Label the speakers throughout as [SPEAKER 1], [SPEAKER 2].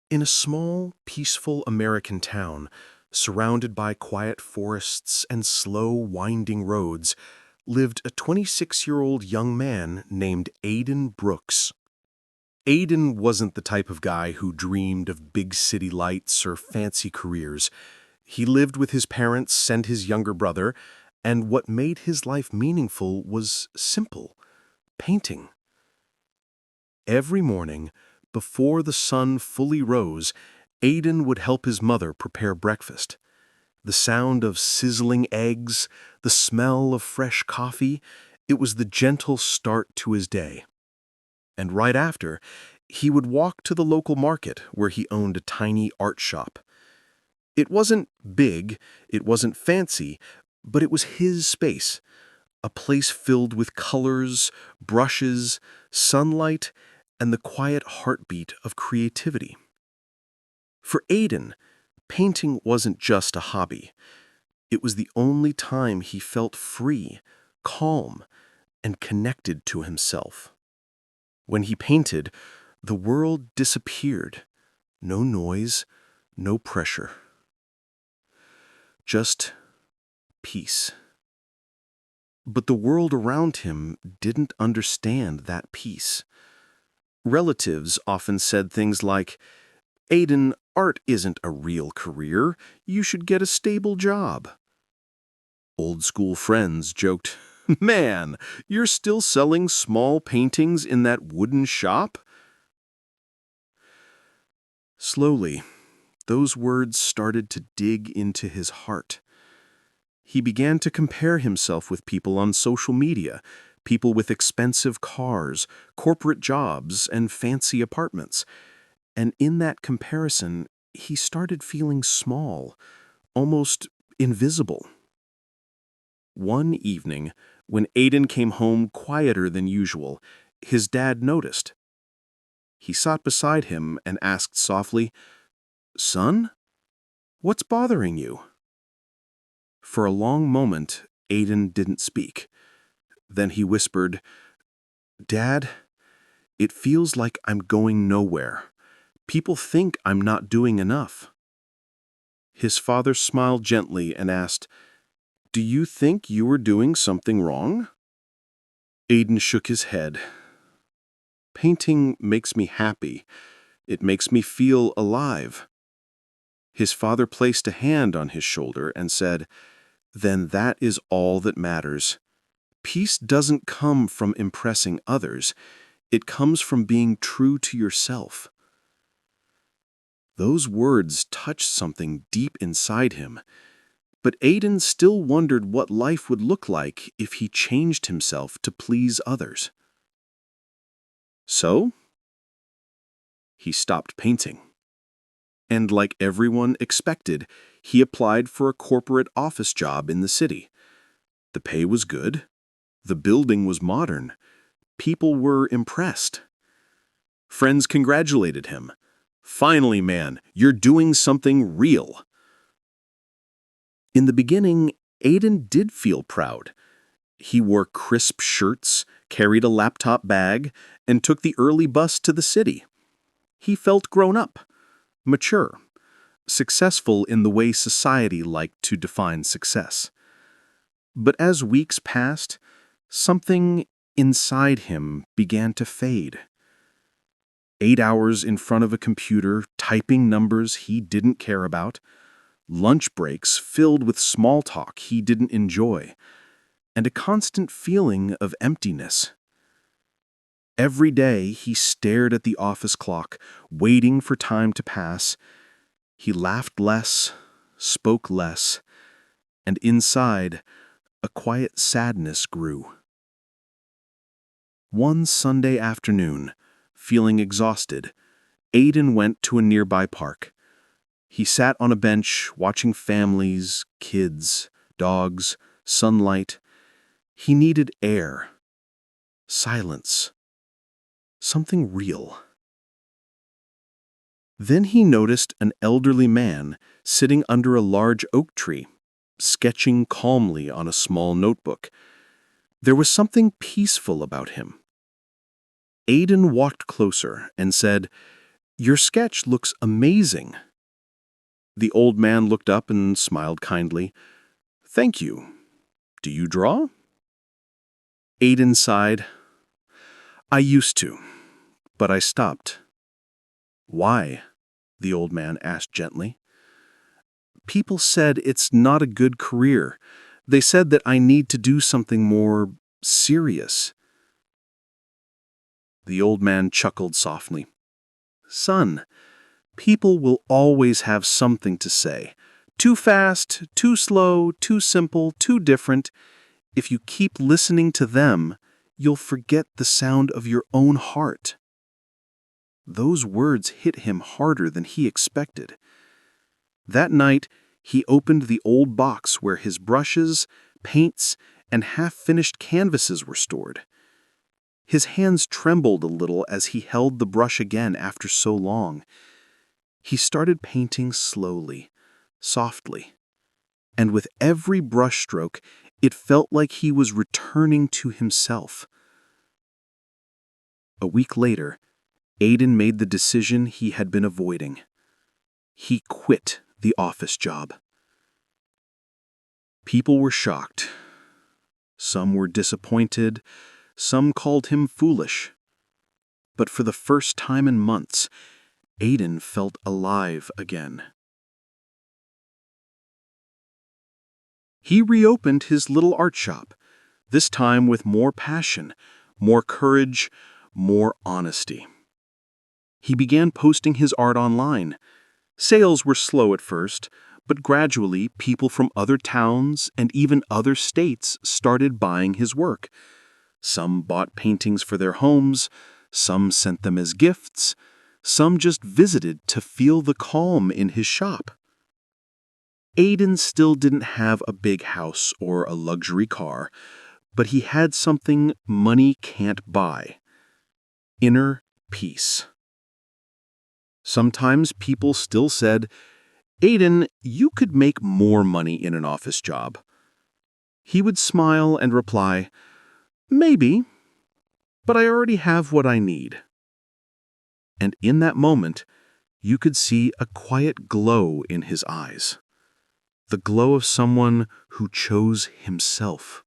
[SPEAKER 1] In a small, peaceful American town, surrounded by quiet forests and slow, winding roads, lived a 26-year-old young man named Aiden Brooks. Aiden wasn't the type of guy who dreamed of big city lights or fancy careers. He lived with his parents and his younger brother, and what made his life meaningful was simple: painting. Every morning, before the sun fully rose, Aiden would help his mother prepare breakfast. The sound of sizzling eggs, the smell of fresh coffee, it was the gentle start to his day. And right after, he would walk to the local market where he owned a tiny art shop. It wasn't big, it wasn't fancy, but it was his space, a place filled with colors, brushes, sunlight, and the quiet heartbeat of creativity. For Aiden, painting wasn't just a hobby. It was the only time he felt free, calm, and connected to himself. When he painted, the world disappeared. No noise, no pressure. Just peace. But the world around him didn't understand that peace. Relatives often said things like, "Aiden, art isn't a real career. You should get a stable job." Old school friends joked, "Man, you're still selling small paintings in that wooden shop?" Slowly, those words started to dig into his heart. He began to compare himself with people on social media, people with expensive cars, corporate jobs, and fancy apartments. And in that comparison, he started feeling small, almost invisible. One evening, when Aiden came home quieter than usual, his dad noticed. He sat beside him and asked softly, "Son, what's bothering you?" For a long moment, Aiden didn't speak. Then he whispered, "Dad, it feels like I'm going nowhere. People think I'm not doing enough." His father smiled gently and asked, "Do you think you are doing something wrong?" Aiden shook his head. "Painting makes me happy. It makes me feel alive." His father placed a hand on his shoulder and said, "Then that is all that matters. Peace doesn't come from impressing others. It comes from being true to yourself." Those words touched something deep inside him. But Aiden still wondered what life would look like if he changed himself to please others. So, he stopped painting. And like everyone expected, he applied for a corporate office job in the city. The pay was good. The building was modern. People were impressed. Friends congratulated him. "Finally, man, you're doing something real." In the beginning, Aiden did feel proud. He wore crisp shirts, carried a laptop bag, and took the early bus to the city. He felt grown up, mature, successful in the way society liked to define success. But as weeks passed, something inside him began to fade. 8 hours in front of a computer, typing numbers he didn't care about, lunch breaks filled with small talk he didn't enjoy, and a constant feeling of emptiness. Every day he stared at the office clock, waiting for time to pass. He laughed less, spoke less, and inside, a quiet sadness grew. One Sunday afternoon, feeling exhausted, Aiden went to a nearby park. He sat on a bench watching families, kids, dogs, sunlight. He needed air, silence, something real. Then he noticed an elderly man sitting under a large oak tree, sketching calmly on a small notebook. There was something peaceful about him. Aiden walked closer and said, "Your sketch looks amazing." The old man looked up and smiled kindly. "Thank you. Do you draw?" Aiden sighed. "I used to, but I stopped." "Why?" the old man asked gently. "People said it's not a good career. They said that I need to do something more serious." The old man chuckled softly. "Son, people will always have something to say. Too fast, too slow, too simple, too different. If you keep listening to them, you'll forget the sound of your own heart." Those words hit him harder than he expected. That night, he opened the old box where his brushes, paints, and half-finished canvases were stored. His hands trembled a little as he held the brush again after so long. He started painting slowly, softly, and with every brushstroke, it felt like he was returning to himself. A week later, Aiden made the decision he had been avoiding. He quit the office job. People were shocked. Some were disappointed. Some called him foolish. But for the first time in months, Aiden felt alive again. He reopened his little art shop, this time with more passion, more courage, more honesty. He began posting his art online. Sales were slow at first, but gradually people from other towns and even other states started buying his work. Some bought paintings for their homes, some sent them as gifts, some just visited to feel the calm in his shop. Aiden still didn't have a big house or a luxury car, but he had something money can't buy: inner peace. Sometimes people still said, "Aiden, you could make more money in an office job." He would smile and reply, "Maybe, but I already have what I need." And in that moment, you could see a quiet glow in his eyes. The glow of someone who chose himself.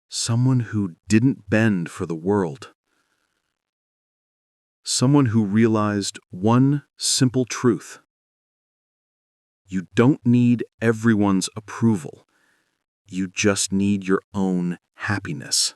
[SPEAKER 1] Someone who didn't bend for the world. Someone who realized one simple truth: you don't need everyone's approval. You just need your own happiness.